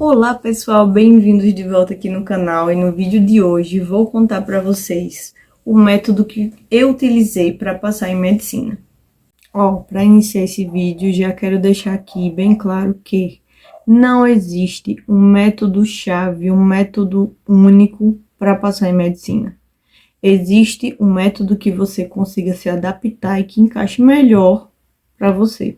Olá pessoal, bem-vindos de volta aqui no canal, e no vídeo de hoje vou contar para vocês o método que eu utilizei para passar em medicina. Para iniciar esse vídeo já quero deixar aqui bem claro que não existe um método chave, um método único para passar em medicina. Existe um método que você consiga se adaptar e que encaixe melhor para você.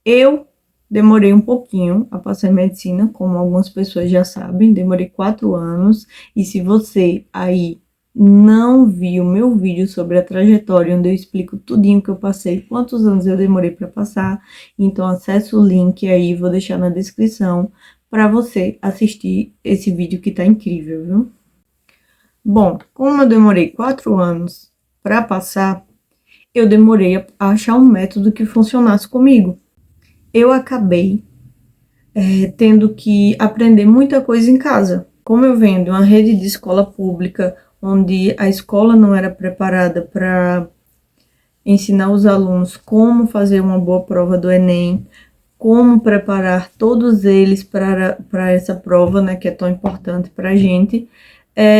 Eu demorei um pouquinho a passar em medicina, como algumas pessoas já sabem, demorei 4 anos. E se você aí não viu o meu vídeo sobre a trajetória, onde eu explico tudinho que eu passei, quantos anos eu demorei para passar, então acesse o link aí, vou deixar na descrição para você assistir esse vídeo que tá incrível, viu? Bom, como eu demorei 4 anos para passar, eu demorei a achar um método que funcionasse comigo. Eu acabei tendo que aprender muita coisa em casa. Como eu venho de uma rede de escola pública, onde a escola não era preparada para ensinar os alunos como fazer uma boa prova do Enem, como preparar todos eles para essa prova, né, que é tão importante para a gente.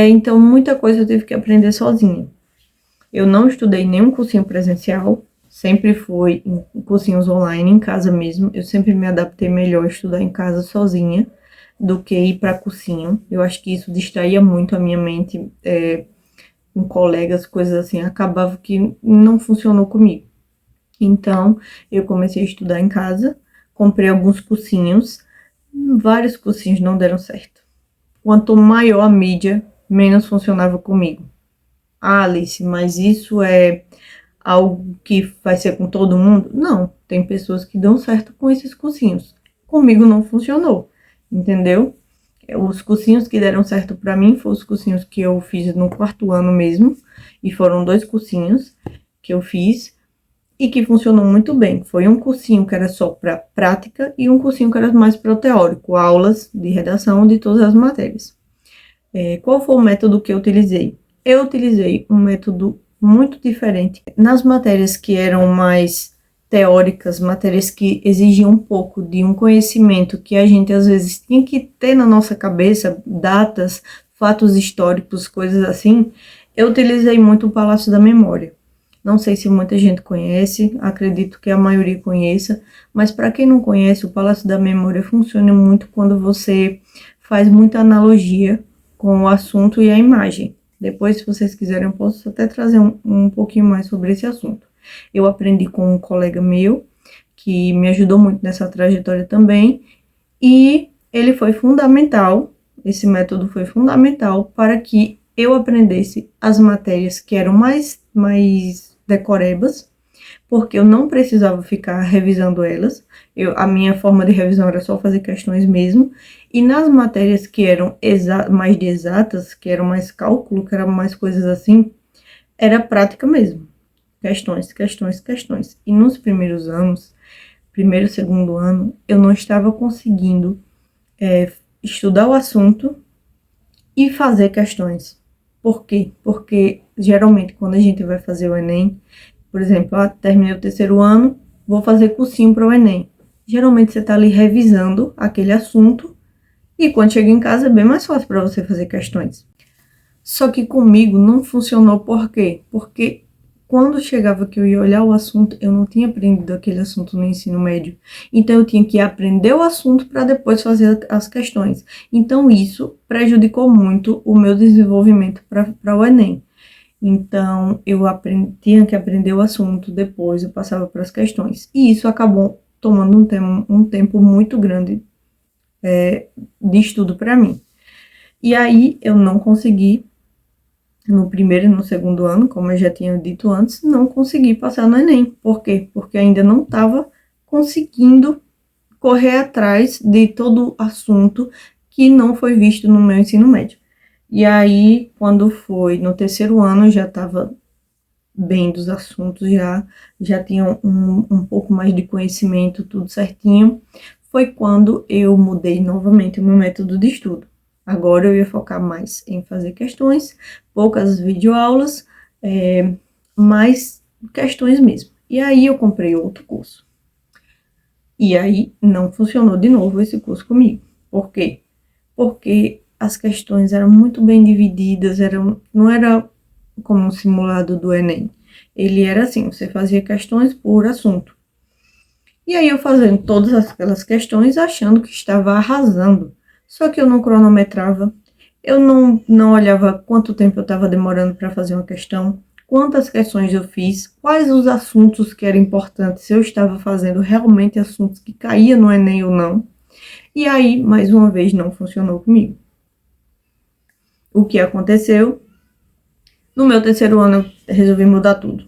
Então, muita coisa eu tive que aprender sozinha. Eu não estudei nenhum cursinho presencial, sempre foi em cursinhos online, em casa mesmo. Eu sempre me adaptei melhor a estudar em casa sozinha do que ir para cursinho. Eu acho que isso distraía muito a minha mente, com colegas, coisas assim. Acabava que não funcionou comigo. Então, eu comecei a estudar em casa, comprei alguns cursinhos, vários cursinhos não deram certo. Quanto maior a mídia, menos funcionava comigo. Alice, mas isso é algo que vai ser com todo mundo? Não, tem pessoas que dão certo com esses cursinhos. Comigo não funcionou, entendeu? Os cursinhos que deram certo para mim foram os cursinhos que eu fiz no 4º ano mesmo, e foram 2 cursinhos que eu fiz e que funcionou muito bem. Foi um cursinho que era só para prática e um cursinho que era mais para o teórico, aulas de redação de todas as matérias. Qual foi o método que eu utilizei? Eu utilizei um método muito diferente. Nas matérias que eram mais teóricas, matérias que exigiam um pouco de um conhecimento que a gente às vezes tinha que ter na nossa cabeça, datas, fatos históricos, coisas assim, eu utilizei muito o Palácio da Memória. Não sei se muita gente conhece, acredito que a maioria conheça, mas para quem não conhece, o Palácio da Memória funciona muito quando você faz muita analogia com o assunto e a imagem. Depois, se vocês quiserem, eu posso até trazer um pouquinho mais sobre esse assunto. Eu aprendi com um colega meu, que me ajudou muito nessa trajetória também, e ele foi fundamental, esse método foi fundamental para que eu aprendesse as matérias que eram mais decorebas, porque eu não precisava ficar revisando elas. A minha forma de revisão era só fazer questões mesmo. E nas matérias que eram mais de exatas, que eram mais cálculo, que eram mais coisas assim, era prática mesmo. Questões, questões, questões. E nos primeiros anos, primeiro, segundo ano, eu não estava conseguindo estudar o assunto e fazer questões. Por quê? Porque geralmente quando a gente vai fazer o Enem, por exemplo, terminei o 3º ano, vou fazer cursinho para o Enem. Geralmente você está ali revisando aquele assunto e quando chega em casa é bem mais fácil para você fazer questões. Só que comigo não funcionou. Por quê? Porque quando chegava que eu ia olhar o assunto, eu não tinha aprendido aquele assunto no ensino médio. Então eu tinha que aprender o assunto para depois fazer as questões. Então isso prejudicou muito o meu desenvolvimento para o Enem. Então, tinha que aprender o assunto, depois eu passava para as questões. E isso acabou tomando um tempo muito grande de estudo para mim. E aí, eu não consegui, no primeiro e no segundo ano, como eu já tinha dito antes, não consegui passar no Enem. Por quê? Porque ainda não estava conseguindo correr atrás de todo assunto que não foi visto no meu ensino médio. E aí, quando foi no 3º ano, eu já estava bem dos assuntos, já tinha um pouco mais de conhecimento, tudo certinho. Foi quando eu mudei novamente o meu método de estudo. Agora eu ia focar mais em fazer questões, poucas videoaulas, mais questões mesmo. E aí eu comprei outro curso. E aí não funcionou de novo esse curso comigo. Por quê? Porque as questões eram muito bem divididas, não era como um simulado do Enem. Ele era assim, você fazia questões por assunto. E aí eu fazendo todas aquelas questões achando que estava arrasando. Só que eu não cronometrava, eu não olhava quanto tempo eu estava demorando para fazer uma questão, quantas questões eu fiz, quais os assuntos que eram importantes, se eu estava fazendo realmente assuntos que caíam no Enem ou não. E aí, mais uma vez, não funcionou comigo. O que aconteceu? No meu terceiro ano, eu resolvi mudar tudo.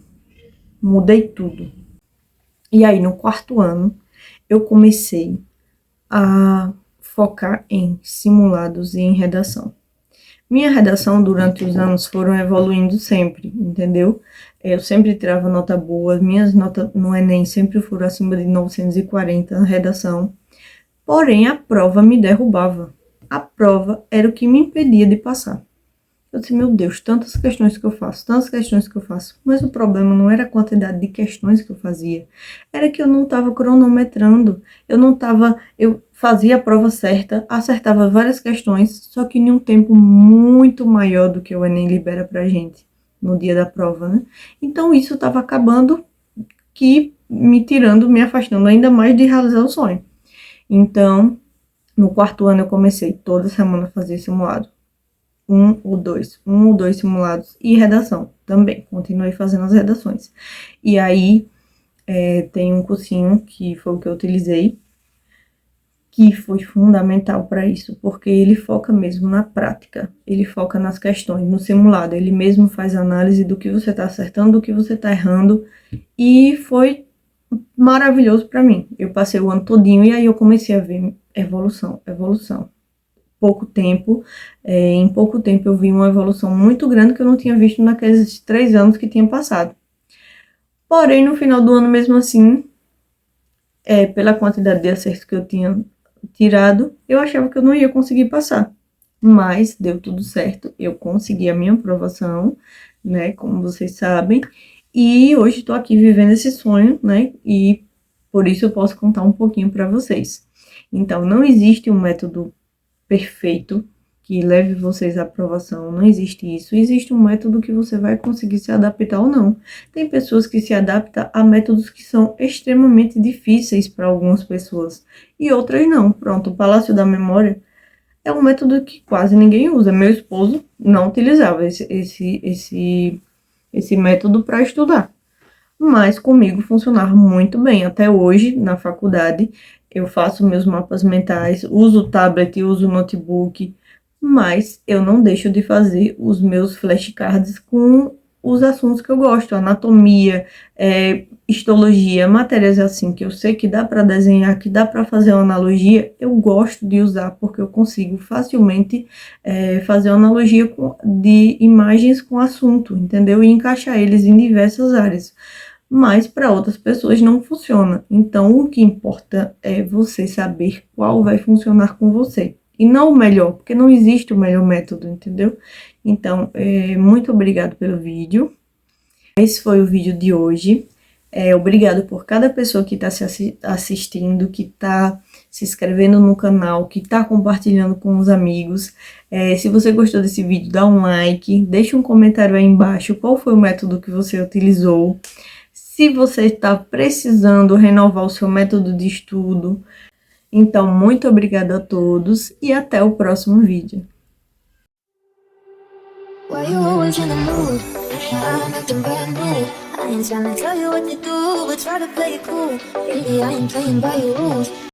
Mudei tudo. E aí, no quarto ano, eu comecei a focar em simulados e em redação. Minha redação durante os anos foram evoluindo sempre, entendeu? Eu sempre tirava nota boa, minhas notas no Enem sempre foram acima de 940 na redação, porém a prova me derrubava. A prova era o que me impedia de passar. Eu disse, meu Deus, tantas questões que eu faço, mas o problema não era a quantidade de questões que eu fazia, era que eu não estava cronometrando, eu fazia a prova certa, acertava várias questões, só que em um tempo muito maior do que o Enem libera pra gente no dia da prova, né? Então isso estava acabando, me afastando ainda mais de realizar o sonho. Então, no quarto ano eu comecei toda semana a fazer simulado. Um ou dois simulados e redação também. Continuei fazendo as redações. E aí, tem um cursinho que foi o que eu utilizei, que foi fundamental para isso, porque ele foca mesmo na prática, ele foca nas questões, no simulado, ele mesmo faz análise do que você está acertando, do que você está errando, e foi maravilhoso para mim. Eu passei o ano todinho e aí eu comecei a ver evolução. Em pouco tempo eu vi uma evolução muito grande que eu não tinha visto naqueles 3 anos que tinha passado. Porém, no final do ano, mesmo assim, pela quantidade de acertos que eu tinha tirado, eu achava que eu não ia conseguir passar. Mas deu tudo certo, eu consegui a minha aprovação, né, como vocês sabem, e hoje estou aqui vivendo esse sonho, né, e por isso eu posso contar um pouquinho para vocês. Então, não existe um método perfeito que leve vocês à aprovação, não existe isso. Existe um método que você vai conseguir se adaptar ou não. Tem pessoas que se adaptam a métodos que são extremamente difíceis para algumas pessoas e outras não. Pronto, o Palácio da Memória é um método que quase ninguém usa. Meu esposo não utilizava esse método para estudar, mas comigo funcionava muito bem. Até hoje, na faculdade, eu faço meus mapas mentais, uso o tablet, uso o notebook, mas eu não deixo de fazer os meus flashcards com os assuntos que eu gosto, anatomia, histologia, matérias assim que eu sei que dá para desenhar, que dá para fazer uma analogia, eu gosto de usar porque eu consigo facilmente fazer uma analogia de imagens com assunto, entendeu? E encaixar eles em diversas áreas. Mas para outras pessoas não funciona. Então, o que importa é você saber qual vai funcionar com você. E não o melhor, porque não existe o melhor método, entendeu? Então, muito obrigado pelo vídeo. Esse foi o vídeo de hoje. Obrigado por cada pessoa que está se assistindo, que está se inscrevendo no canal, que está compartilhando com os amigos. Se você gostou desse vídeo, dá um like, deixa um comentário aí embaixo qual foi o método que você utilizou. Se você está precisando renovar o seu método de estudo. Então, muito obrigada a todos e até o próximo vídeo. Why you always in the mood? I'm acting brand new. I ain't trying to tell you what to do, but try to play it cool. Really, I ain't playing by your rules.